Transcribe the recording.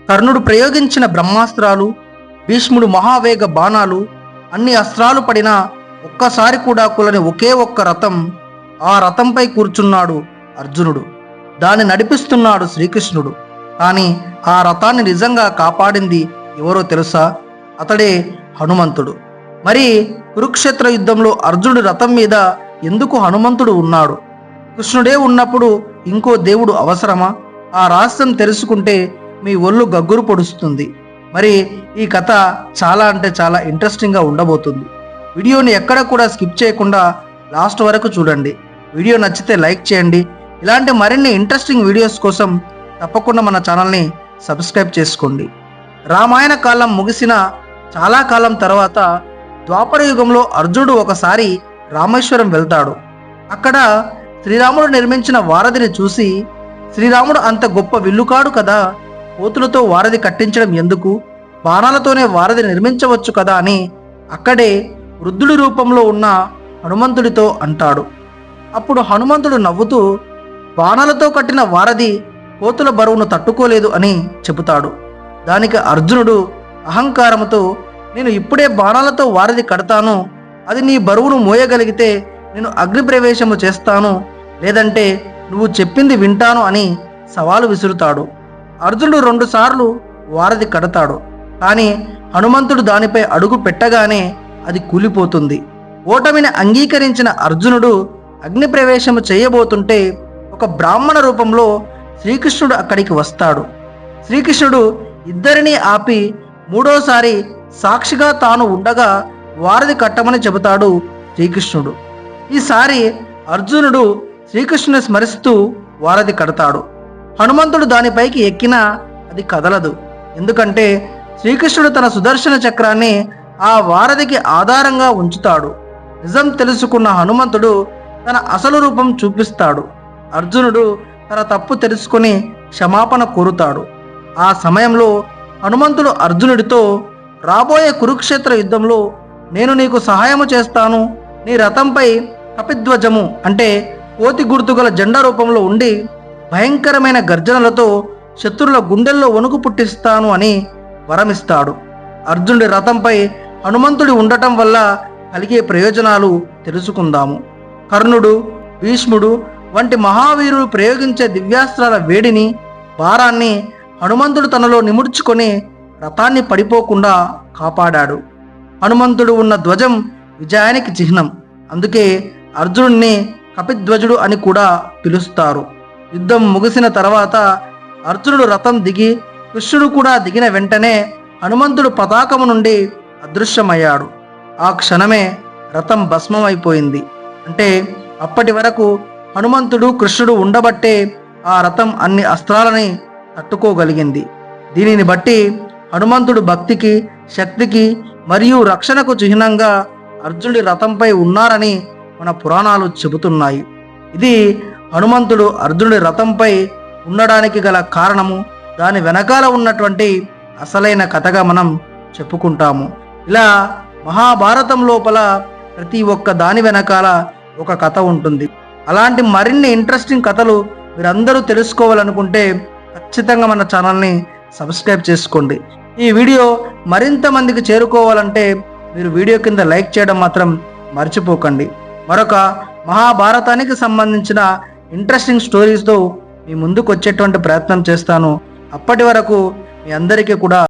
కర్ణుడు ప్రయోగించిన బ్రహ్మాస్త్రాలు, భీష్ముడు మహావేగ బాణాలు, అన్ని అస్త్రాలు పడినా ఒక్కసారి కూడా కూలని ఒకే ఒక్క రథం. ఆ రథంపై కూర్చున్నాడు అర్జునుడు. దాన్ని నడిపిస్తున్నాడు శ్రీకృష్ణుడు. కానీ ఆ రథాన్ని నిజంగా కాపాడింది ఎవరో తెలుసా? అతడే హనుమంతుడు. మరి కురుక్షేత్ర యుద్ధంలో అర్జునుడి రథం మీద ఎందుకు హనుమంతుడు ఉన్నాడు? కృష్ణుడే ఉన్నప్పుడు ఇంకో దేవుడు అవసరమా? ఆ రహస్యం తెలుసుకుంటే మీ ఒళ్ళు గగ్గురు పొడుస్తుంది. మరి ఈ కథ చాలా అంటే చాలా ఇంట్రెస్టింగ్గా ఉండబోతుంది. వీడియోని ఎక్కడ కూడా స్కిప్ చేయకుండా లాస్ట్ వరకు చూడండి. వీడియో నచ్చితే లైక్ చేయండి. ఇలాంటి మరిన్ని ఇంట్రెస్టింగ్ వీడియోస్ కోసం తప్పకుండా మన ఛానల్ని సబ్స్క్రైబ్ చేసుకోండి. రామాయణ కాలం ముగిసిన చాలా కాలం తర్వాత ద్వాపర యుగంలో అర్జునుడు ఒకసారి రామేశ్వరం వెళ్తాడు. అక్కడ శ్రీరాముడు నిర్మించిన వారధిని చూసి, శ్రీరాముడు అంత గొప్ప విల్లుకాడు కదా, కోతులతో వారధి కట్టించడం ఎందుకు, బాణాలతోనే వారధి నిర్మించవచ్చు కదా అని అక్కడే వృద్ధుడి రూపంలో ఉన్న హనుమంతుడితో అంటాడు. అప్పుడు హనుమంతుడు నవ్వుతూ, బాణాలతో కట్టిన వారధి కోతుల బరువును తట్టుకోలేదు అని చెబుతాడు. దానికి అర్జునుడు అహంకారముతో, నేను ఇప్పుడే బాణాలతో వారధి కడతాను, అది నీ బరువును మోయగలిగితే నేను అగ్ని ప్రవేశము చేస్తాను, లేదంటే నువ్వు చెప్పింది వింటాను అని సవాలు విసురుతాడు. అర్జునుడు 2 సార్లు వారధి కడతాడు. కానీ హనుమంతుడు దానిపై అడుగు పెట్టగానే అది కూలిపోతుంది. ఓటమిని అంగీకరించిన అర్జునుడు అగ్ని ప్రవేశము చేయబోతుంటే ఒక బ్రాహ్మణ రూపంలో శ్రీకృష్ణుడు అక్కడికి వస్తాడు. శ్రీకృష్ణుడు ఇద్దరినీ ఆపి మూడోసారి సాక్షిగా తాను ఉండగా వారధి కట్టమని చెబుతాడు శ్రీకృష్ణుడు. ఈసారి అర్జునుడు శ్రీకృష్ణుని స్మరిస్తూ వారధి కడతాడు. హనుమంతుడు దానిపైకి ఎక్కినా అది కదలదు. ఎందుకంటే శ్రీకృష్ణుడు తన సుదర్శన చక్రాన్ని ఆ వారధికి ఆధారంగా ఉంచుతాడు. నిజం తెలుసుకున్న హనుమంతుడు తన అసలు రూపం చూపిస్తాడు. అర్జునుడు తన తప్పు తెలుసుకుని క్షమాపణ కోరుతాడు. ఆ సమయంలో హనుమంతుడు అర్జునుడితో, రాబోయే కురుక్షేత్ర యుద్ధంలో నేను నీకు సహాయము చేస్తాను, నీ రథంపై కపిధ్వజము అంటే కోతి గుర్తుగల జెండా రూపంలో ఉండి భయంకరమైన గర్జనలతో శత్రువుల గుండెల్లో వణుకు పుట్టిస్తాను అని వరమిస్తాడు. అర్జునుడి రథంపై హనుమంతుడి ఉండటం వల్ల కలిగే ప్రయోజనాలు తెలుసుకుందాము. కర్ణుడు, భీష్ముడు వంటి మహావీరులు ప్రయోగించే దివ్యాస్త్రాల వేడిని, భారాన్ని హనుమంతుడు తనలో నిముడ్చుకొని రథాన్ని పడిపోకుండా కాపాడాడు. హనుమంతుడు ఉన్న ధ్వజం విజయానికి చిహ్నం. అందుకే అర్జునుడిని కపిధ్వజుడు అని కూడా పిలుస్తారు. యుద్ధం ముగిసిన తర్వాత అర్జునుడు రథం దిగి, కృష్ణుడు కూడా దిగిన వెంటనే హనుమంతుడు పతాకము నుండి అదృశ్యమయ్యాడు. ఆ క్షణమే రథం భస్మమైపోయింది. అంటే అప్పటి వరకు హనుమంతుడు, కృష్ణుడు ఉండబట్టే ఆ రథం అన్ని అస్త్రాలని తట్టుకోగలిగింది. దీనిని బట్టి హనుమంతుడు భక్తికి, శక్తికి మరియు రక్షణకు చిహ్నంగా అర్జునుడి రథంపై ఉన్నారని మన పురాణాలు చెబుతున్నాయి. ఇది హనుమంతుడు అర్జునుడి రథంపై ఉండడానికి గల కారణము, దాని వెనకాల ఉన్నటువంటి అసలైన కథగా మనం చెప్పుకుంటాము. ఇలా మహాభారతం లోపల ప్రతి ఒక్క దాని వెనకాల ఒక కథ ఉంటుంది. అలాంటి మరిన్ని ఇంట్రెస్టింగ్ కథలు మీరందరూ తెలుసుకోవాలనుకుంటే ఖచ్చితంగా మన ఛానల్ని సబ్స్క్రైబ్ చేసుకోండి. ఈ వీడియో మరింత మందికి చేరుకోవాలంటే మీరు వీడియో కింద లైక్ చేయడం మాత్రం మర్చిపోకండి. మరొక మహాభారతానికి సంబంధించిన ఇంట్రెస్టింగ్ స్టోరీస్తో మీ ముందుకు వచ్చేటువంటి ప్రయత్నం చేస్తాను. అప్పటి వరకు మీ అందరికీ కూడా